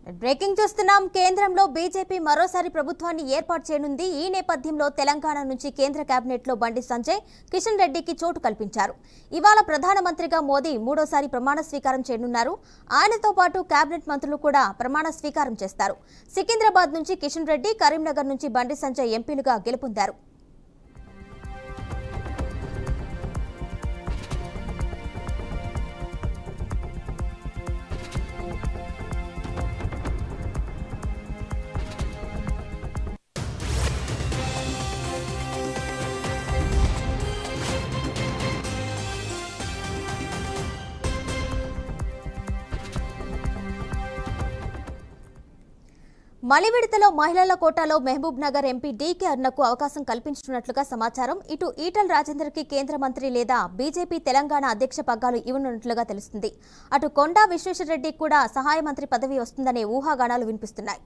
Breaking చూస్తున్నాం. కేంద్రంలో BJP మరోసారి ప్రభుత్వాన్ని ఏర్పాటు చేయనుంది. ఈ నేపథ్యంలో తెలంగాణ నుంచి కేంద్ర కేబినెట్ లో బండి సంజయ్, కిషన్ రెడ్డికి చోటు కల్పించారు. ఇవాళ ప్రధానమంత్రిగా మోదీ మూడోసారి ప్రమాణ స్వీకారం చేయనున్నారు. ఆయనతో పాటు కేబినెట్ మంత్రులు కూడా ప్రమాణ స్వీకారం చేస్తారు. సికింద్రాబాద్ నుంచి కిషన్ రెడ్డి, కరీంనగర్ నుంచి బండి సంజయ్ ఎంపీలుగా గెలుపొందారు. మలివిడతలో మహిళల కోటాలో మహబూబ్ నగర్ ఎంపీ డీకే అరుణకు అవకాశం కల్పించనున్నట్లుగా సమాచారం. ఇటు ఈటల రాజేందర్ కి కేంద్ర మంత్రి లేదా బీజేపీ తెలంగాణ అధ్యక్ష పగ్గాలు ఇవ్వనున్నట్లుగా తెలుస్తుంది. అటు కొండా విశ్వేశ్వరరెడ్డి కూడా సహాయ మంత్రి పదవి వస్తుందనే ఊహాగానాలు వినిపిస్తున్నాయి.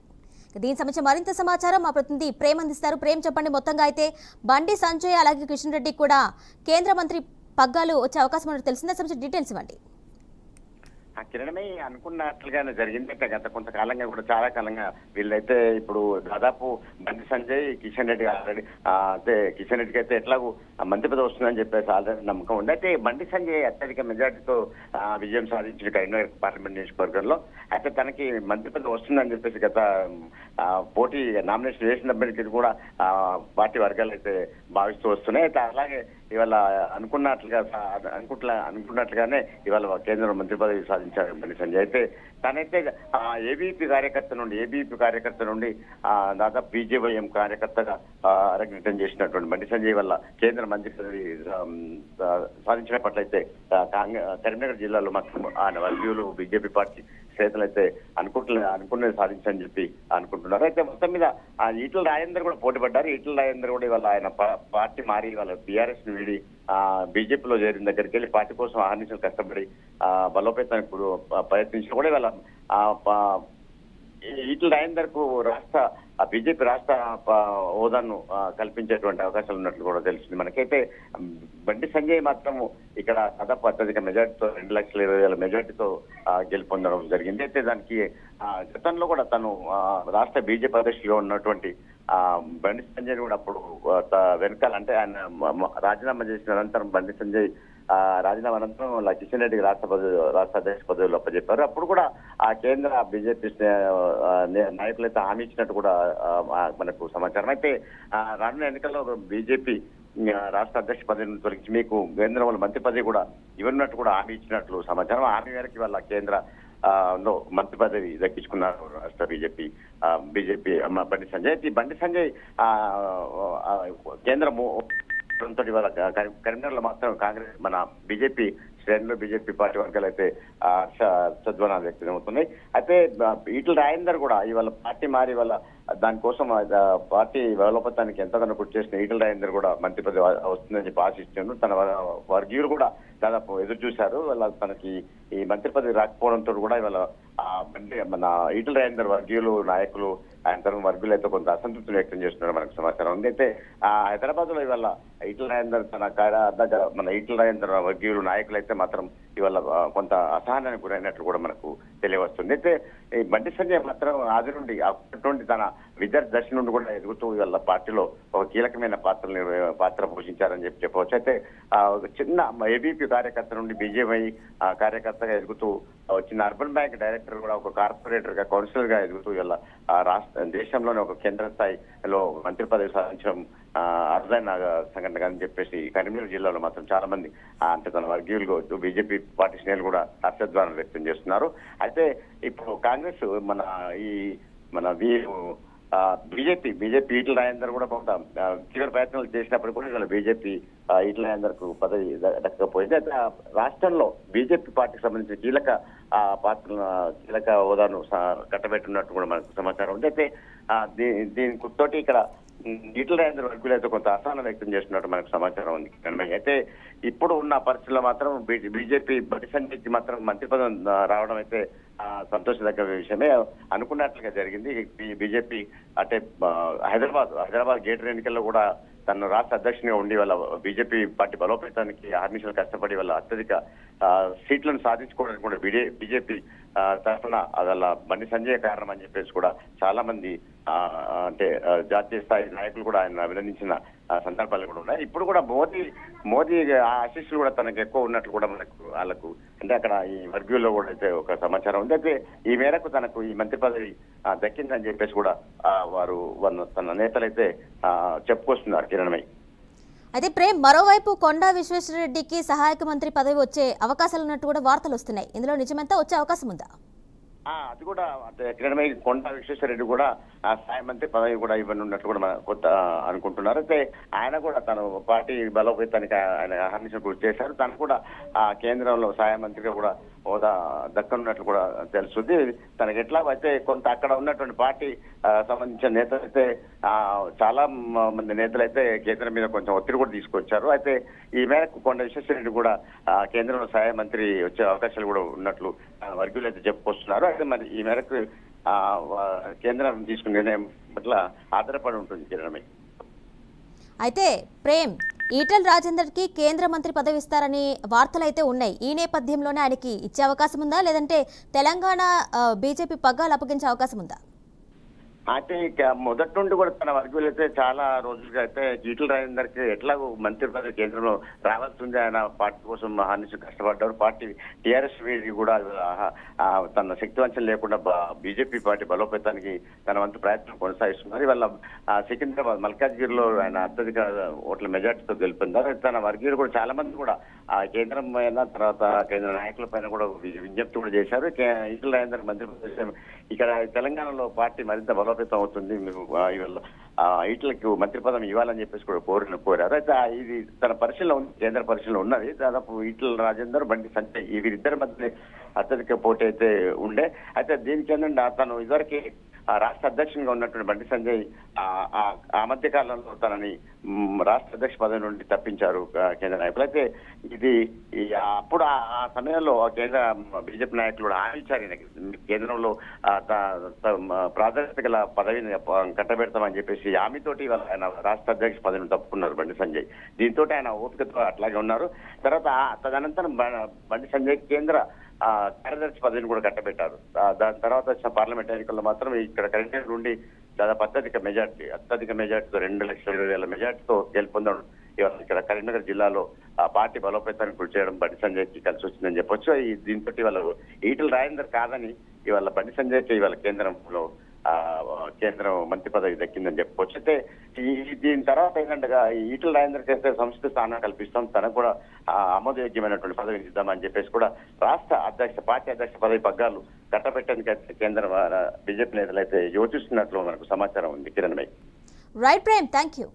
దీని సంబంధించి మరింత సమాచారం మా ప్రతినిధి ప్రేమ్ అందిస్తారు. ప్రేమ్, చెప్పండి. మొత్తంగా అయితే బండి సంజయ్ అలాగే కిషన్ రెడ్డి కూడా కేంద్ర మంత్రి పగ్గాలు వచ్చే అవకాశం ఉన్నట్టు తెలిసిందే. సంబంధించి డీటెయిల్స్ ఇవ్వండి. కిరణమే అనుకున్నట్లుగానే జరిగింది. గత కొంతకాలంగా కూడా చాలా కాలంగా వీళ్ళైతే ఇప్పుడు దాదాపు బండి సంజయ్, కిషన్ రెడ్డి ఆల్రెడీ అయితే కిషన్ రెడ్డికి అయితే ఎట్లాగూ మంత్రి పదవి వస్తుందని చెప్పేసి ఆల్రెడీ నమ్మకం ఉంది. అయితే బండి సంజయ్ అత్యధిక మెజార్టీతో విజయం సాధించిన కరీంనగర్ పార్లమెంట్ నియోజకవర్గంలో అయితే తనకి మంత్రి పదవి వస్తుందని చెప్పేసి గత పోటీ నామినేషన్ వేసినప్పటికీ కూడా పార్టీ వర్గాలు అయితే భావిస్తూ వస్తున్నాయి. అయితే అలాగే ఇవాళ అనుకున్నట్లుగానే ఇవాళ కేంద్ర మంత్రి పదవి సాధించారు బండి సంజయ్. అయితే తనైతే ఏబీపీ కార్యకర్త నుండి దాదాపు బీజేవైఎం కార్యకర్తగా అరంగేట్రం చేసినటువంటి బండి సంజయ్ వల్ల కేంద్ర మంత్రి పదవి సాధించిన పట్లయితే కరీంనగర్ జిల్లాలో మాత్రం వర్గీయులు బీజేపీ పార్టీ శ్రేతలు అయితే అనుకున్నది సాధించని చెప్పి అనుకుంటున్నారు. అయితే మొత్తం మీద ఈటల రాజేందర్ కూడా పోటీ పడ్డారు. ఈటల రాజేందర్ కూడా ఇవాళ ఆయన పార్టీ మారి వాళ్ళ బీఆర్ఎస్ ని వీడి బీజేపీలో చేరిన దగ్గరికి వెళ్ళి పార్టీ కోసం ఆహర్నిశలు కష్టపడి బలోపేతానికి ప్రయత్నించి కూడా ఇవాళ ఈటల రాజేందర్ కు బీజేపీ రాష్ట్ర హోదాను కల్పించేటువంటి అవకాశాలు ఉన్నట్లు కూడా తెలిసింది. మనకైతే బండి సంజయ్ మాత్రం ఇక్కడ దాదాపు అత్యధిక మెజార్టీతో 2,20,000 మెజార్టీతో గెలుపొందడం జరిగింది. అయితే దానికి గతంలో కూడా తను రాష్ట్ర బీజేపీ అధ్యక్షులుగా ఉన్నటువంటి బండి సంజయ్ కూడా అప్పుడు వెనకాల అంటే ఆయన రాజీనామా చేసిన అనంతరం బండి సంజయ్ రాజీనామా అనంతరం కిషన్ రెడ్డికి రాష్ట్ర అధ్యక్ష పదవులు అప్పచెప్పారు. అప్పుడు కూడా ఆ కేంద్ర బీజేపీ నాయకులైతే హామీ ఇచ్చినట్టు కూడా మనకు సమాచారం. అయితే రానున్న ఎన్నికల్లో బీజేపీ రాష్ట్ర అధ్యక్ష పదవిని తొలగించి మీకు కేంద్రంలో మంత్రి పదవి కూడా ఇవ్వనున్నట్టు కూడా హామీ ఇచ్చినట్లు సమాచారం. హామీ మేరకు వాళ్ళ కేంద్ర లో మంత్రి పదవి దక్కించుకున్నారు రాష్ట్ర బీజేపీ బండి సంజయ్. బండి సంజయ్ కేంద్ర కరీంనగర్ లో మాత్రం కాంగ్రెస్ మన బీజేపీ శ్రేణిలో బీజేపీ పార్టీ వర్గాలు అయితే సద్వనాలు వ్యక్తమవుతున్నాయి. అయితే ఈటల రాజేందర్ కూడా ఇవాళ పార్టీ మారి వాళ్ళ దానికోసం పార్టీ బలోపేతానికి ఎంతగానో కృషి చేసిన ఈటల రాజేందర్ కూడా మంత్రి పదవి వస్తుందని చెప్పి ఆశిస్తున్నారు. తన వర్గీయులు కూడా దాదాపు ఎదురు చూశారు. వాళ్ళ తనకి ఈ మంత్రి పదవి రాకపోవడంతో కూడా ఇవాళ మన ఈటల రాజేందర్ వర్గీయులు నాయకులు ఆయన తరఫున వర్గీయులు అయితే కొంత అసంతృప్తిని వ్యక్తం చేస్తున్నారు మనకు సమాచారం ఉంది. అయితే హైదరాబాద్ లో ఇవాళ ఈటల రాజేందర్ మన ఈటల రాజేందర్ వర్గీయులు నాయకులు అయితే మాత్రం ఇవాళ కొంత అసహనానికి గురైనట్లు కూడా మనకు తెలియవస్తుంది. అయితే ఈ బండి సంజయ్ మాత్రం ఆది నుండి అప్పటి నుండి తన విద్యార్థి దశ నుండి కూడా ఎదుగుతూ ఇవాళ పార్టీలో ఒక కీలకమైన పాత్ర పోషించారని చెప్పవచ్చు. అయితే చిన్న ఏబీపీ కార్యకర్త నుండి బీజేపీ కార్యకర్తగా ఎదుగుతూ చిన్న అర్బన్ బ్యాంక్ డైరెక్టర్ కూడా ఒక కార్పొరేటర్ గా కౌన్సిలర్ గా ఎదుగుతూ ఇవాళ దేశంలోనే ఒక కేంద్ర స్థాయిలో మంత్రి పదవి సాధించడం అరుదైన సంఘటన అని చెప్పేసి కరీంనగర్ జిల్లాలో మాత్రం చాలా మంది అంటే తన వర్గీయులు బీజేపీ పార్టీ శ్రేణులు కూడా హర్షధ్వానం వ్యక్తం చేస్తున్నారు. అయితే ఇప్పుడు కాంగ్రెస్ బీజేపీ ఈటల రాజేందర్ కూడా కొంత తీవ్ర ప్రయత్నాలు చేసినప్పుడు కూడా ఇవాళ బీజేపీ ఈటల రాజేందర్ కు పదవి దక్కకపోయింది. అయితే రాష్ట్రంలో బీజేపీ పార్టీకి సంబంధించిన కీలక హోదాను కట్టబెట్టున్నట్టు కూడా మనకు సమాచారం ఉంది. అయితే దీనితోటి ఇక్కడ ఈటల రాజేందర్ వర్గీయులు అయితే కొంత అసహనం వ్యక్తం చేస్తున్నట్టు మనకు సమాచారం ఉంది. అయితే ఇప్పుడు ఉన్న పరిస్థితుల్లో మాత్రం బీజేపీ బండి సంజయ్కి మాత్రం మంత్రి పదవి రావడం అయితే సంతోషదగ్గ విషయమే. అనుకున్నట్లుగా జరిగింది. బీజేపీ అంటే హైదరాబాద్ గేటర్ ఎన్నికల్లో కూడా తను రాష్ట్ర అధ్యక్షునిగా ఉండి వాళ్ళ బీజేపీ పార్టీ బలోపేతానికి ఆర్మిషలు కష్టపడి వాళ్ళ అత్యధిక సీట్లను సాధించుకోవడానికి కూడా బీజేపీ తరఫున అదలా బండి సంజయ్ కారణం అని చెప్పేసి కూడా చాలా మంది అంటే జాతీయ స్థాయి నాయకులు కూడా ఆయన అభినందించిన సందర్భాలు కూడా ఉన్నాయి. ఇప్పుడు కూడా మోదీ ఆ ఆశీస్సులు కూడా తనకు ఎక్కువ ఉన్నట్లు కూడా వాళ్ళకు అంటే అక్కడ ఈ వర్గీయుల్లో కూడా అయితే ఒక సమాచారం ఉంది. అయితే ఈ మేరకు తనకు ఈ మంత్రి పదవి దక్కిందని చెప్పేసి కూడా వారు తన నేతలైతే చెప్పుకొస్తున్నారు కిరణమై. అయితే ప్రేమ్, మరోవైపు కొండా విశ్వేశ్వరరెడ్డికి సహాయక మంత్రి పదవి వచ్చే అవకాశాలు ఉన్నట్టు కూడా వార్తలు వస్తున్నాయి. ఇందులో నిజమెంత వచ్చే అవకాశం ఉందా? అది కూడా అంటే కిరణమై కొండా విశ్వేశ్వరరెడ్డి కూడా సహాయ మంత్రి పదవి కూడా ఇవ్వనున్నట్లు కూడా కొత్త అనుకుంటున్నారు. అయితే ఆయన కూడా తను పార్టీ బలోపేతానికి ఆయన అహర్నిశలు కృషి చేశారు. తను కూడా కేంద్రంలో సహాయ మంత్రిగా కూడా హోదా దక్కనున్నట్లు కూడా తెలుస్తుంది. తనకి ఎట్లా అయితే కొంత అక్కడ ఉన్నటువంటి పార్టీ సంబంధించిన నేతలు అయితే చాలా మంది నేతలు అయితే కేంద్రం మీద కొంచెం ఒత్తిడి కూడా తీసుకొచ్చారు. అయితే ఈ మేరకు కొండ విశ్వేశ్వరరెడ్డి కూడా కేంద్రంలో సహాయ మంత్రి వచ్చే అవకాశాలు కూడా ఉన్నట్లు వర్గీయులు అయితే చెప్పుకొస్తున్నారు. అయితే మరి ఈ మేరకు కేంద్రం తీసుకున్న నిర్ణయం పట్ల ఆధారపడి ఉంటుంది కిరణమై. అయితే ప్రేమ్, ఈటెల రాజేందర్ కి కేంద్ర మంత్రి పదవి ఇస్తారని వార్తలు అయితే ఉన్నాయి. ఈ నేపథ్యంలోనే ఆయనకి ఇచ్చే అవకాశం ఉందా, లేదంటే తెలంగాణ బీజేపీ పగ్గాలు అప్పగించే అవకాశం ఉందా? అయితే మొదటి నుండి కూడా తన వర్గీయులు అయితే చాలా రోజులుగా అయితే ఈటెల రాజేందర్కి ఎట్లాగో మంత్రి పదవి కేంద్రంలో రావాల్సిందే. ఆయన పార్టీ కోసం మహానిషి కష్టపడ్డారు. పార్టీ టీఆర్ఎస్ కూడా తన శక్తివంచన లేకుండా బీజేపీ పార్టీ బలోపేతానికి తన వంతు ప్రయత్నం కొనసాగిస్తున్నారు. ఇవాళ సికింద్రాబాద్ మల్కాజ్గిరిలో ఆయన అత్యధిక ఓట్ల మెజార్టీతో గెలుపొందారు. తన వర్గీయులు కూడా చాలా మంది కూడా కేంద్రం పైన తర్వాత కేంద్ర నాయకుల పైన కూడా విజ్ఞప్తి కూడా చేశారు. ఈటెల రాజేందర్ మంత్రి పదవి ఇక్కడ తెలంగాణలో పార్టీ మరింత బలోపేతం అవుతుంది, మీరు ఈటెలకు మంత్రి పదవి ఇవ్వాలని చెప్పేసి కూడా కోరారు. అయితే ఇది తన పరిశీలన ఉంది, కేంద్ర పరిశీలన ఉన్నది. దాదాపు ఈటెల రాజేందర్, బండి సంజయ్ వీరిద్దరి మధ్య అత్యధిక పోటీ అయితే ఉండే. అయితే దీనికి ఏంటంటే తను ఇదివరకే రాష్ట్ర అధ్యక్షునిగా ఉన్నటువంటి బండి సంజయ్ ఆ మధ్య కాలంలో తనని రాష్ట్ర అధ్యక్ష పదవి నుండి తప్పించారు కేంద్ర నాయకులు. అయితే ఇది అప్పుడు ఆ సమయంలో కేంద్ర బీజేపీ నాయకులు కూడా హామీ ఇచ్చారు, కేంద్రంలో ప్రాధాన్యత గల పదవిని కట్టబెడతామని చెప్పేసి హామీతోటి ఆయన రాష్ట్ర అధ్యక్ష పదవిని తప్పుకున్నారు బండి సంజయ్. దీంతో ఆయన ఓపికతో అట్లాగే ఉన్నారు. తర్వాత తదనంతరం బండి సంజయ్ కేంద్ర కార్యదర్శి పదవిని కూడా కట్టబెట్టారు. దాని తర్వాత వచ్చిన పార్లమెంట్ ఎన్నికల్లో మాత్రం ఇక్కడ కరీంనగర్ నుండి దాదాపు అత్యధిక మెజార్టీతో 2,20,000 మెజార్టీతో గెలుపొందడం ఇవాళ ఇక్కడ కరీంనగర్ జిల్లాలో పార్టీ బలోపేతానికి కృషి చేయడం బండి సంజయ్కి కలిసి వచ్చిందని చెప్పొచ్చు. దీంతో ఇవాళ ఈటెల రాజేందర్ కాదని ఇవాళ బండి సంజయ్కి ఇవాళ కేంద్రం మంత్రి పదవి దక్కిందని చెప్పుకోవచ్చు. అయితే దీని తర్వాత ఏంటంటే ఈటెల రాజేందర్కి అయితే సంస్థ స్థానం కల్పిస్తాం, తనకు కూడా ఆమోదయోగ్యమైనటువంటి పదవిని ఇద్దామని చెప్పేసి కూడా పార్టీ అధ్యక్ష పదవి పగ్గాలు కట్టబెట్టడానికి అయితే కేంద్ర బీజేపీ నేతలు అయితే యోచిస్తున్నట్లు మనకు సమాచారం ఉంది Kiran bhai. Right Prem, thank you.